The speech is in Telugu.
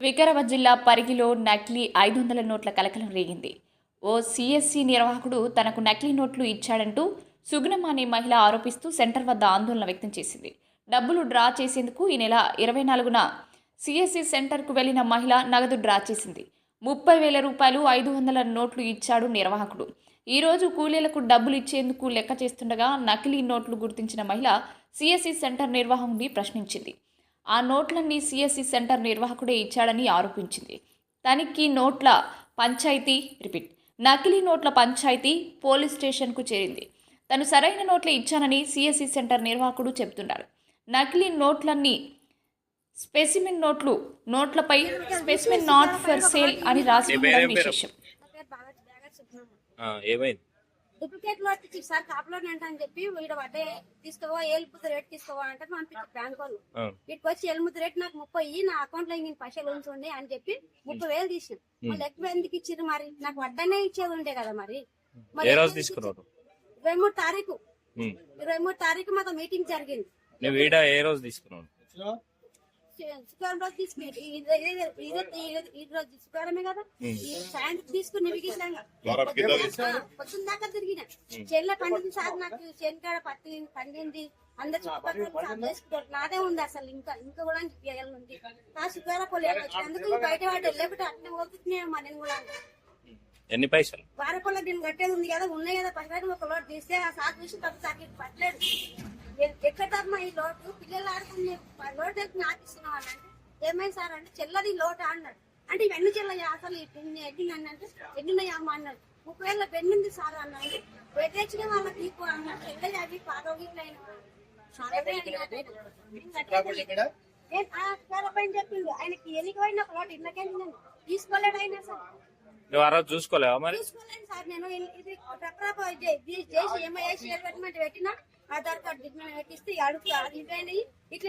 వికారాబాద్ జిల్లా పరిగిలో నకిలీ 500 నోట్ల కలకలం రేగింది. ఓ సిఎస్సి నిర్వాహకుడు తనకు నకిలీ నోట్లు ఇచ్చాడంటూ సుగుణం అనే మహిళ ఆరోపిస్తూ సెంటర్ వద్ద ఆందోళన వ్యక్తం చేసింది. డబ్బులు డ్రా చేసేందుకు ఈ నెల 24న సిఎస్సి సెంటర్కు వెళ్లిన మహిళ నగదు డ్రా చేసింది. 30,000 రూపాయలు 500 నోట్లు ఇచ్చాడు నిర్వాహకుడు. ఈ రోజు కూలీలకు డబ్బులు ఇచ్చేందుకు లెక్క చేస్తుండగా నకిలీ నోట్లు గుర్తించిన మహిళ సిఎస్సి సెంటర్ నిర్వాహకుడిని ప్రశ్నించింది. ఆ నోట్లన్నీ సిఎస్సి సెంటర్ నిర్వాహకుడే ఇచ్చాడని ఆరోపించింది. తనకి నకిలీ నోట్ల పంచాయతీ పోలీస్ స్టేషన్కు చేరింది. తను సరైన నోట్లే ఇచ్చానని సిఎస్సి సెంటర్ నిర్వాహకుడు చెబుతున్నాడు. నకిలీ నోట్లన్నీ స్పెసిమెన్ నోట్లపై స్పెసిమెన్ నాట్ ఫర్ సేల్ అని రాసి ఉండడం విశేషం. డూప్లికేట్ లో వచ్చి సార్ కాపులో అని చెప్పి వీడు వడ్డే తీసుకోవా ఏలుపుద్దు రేట్ తీసుకోవా అంటే పంపించారు బ్యాంక్ వాళ్ళు. వీటికి వచ్చి ఏలుముద్దు రేట్ నాకు 30 నా అకౌంట్ లో నేను పైసలు ఉంచండి అని చెప్పి 30,000 తీసిన. వాళ్ళు ఎక్కువ ఎందుకు ఇచ్చారు మరి? నాకు వడ్డనే ఇచ్చేది ఉండే కదా మరి. 23 తారీఖు మాతో మీటింగ్ జరిగింది. శుక్రవారం రోజు తీసుకుని ఈ రోజు శుక్రవారమే కదా, ఈ సాయంత్రం తీసుకుని పొద్దున్న దాకా తిరిగిన చెల్ల పండింది సార్. నాకు చెనకాడ పండింది అందరు చుట్టుపక్కల నాదే ఉంది అసలు. ఇంకా కూడా ఉంది నా శుక్రవారం పోలేదు. అందుకు బయట వాడు లేకపోతే అట్లా పోతున్నాయమ్మా. నేను కూడా ఎన్ని పైసలు వారపల్ల నేను కట్టేది ఉంది కదా, ఉన్నాయి కదా పైసలు. ఒక లోటు తీస్తే ఆ సార్ చూసి తప్పు సార్ పట్టలేదు. ఎక్కడమ్మా ఈ లోటు పిల్లలు ఆడుకునే లోటు ఆపిస్తున్నాం అని అంటే ఏమైంది సార్ అంటే చెల్లది లోటు అన్నాడు. అంటే ఇవన్నీ చెల్లయ్యా అసలు ఎడ్డింది అంటే ఎడ్డినయ్యా అమ్మ అన్నాడు. 30,000 పెన్నింది సార్ అన్నాడు. పెట్టేసిన వాళ్ళకి నీకు అన్నాడు. చెల్లది అవి పారోగిట్లైన పైన చెప్పిండు. ఆయనకి ఎన్నికైనా ఒక లోటు ఇళ్ళకెళ్ళి తీసుకోలేడు అయినా సార్. చూసుకోలేవా మరి? చూసుకోలేదు సార్. నేను ఇది చేసి ఎంఐ పెట్టినా ఆధార్ కార్డు పెట్టిస్తే అడుగు ఇట్లా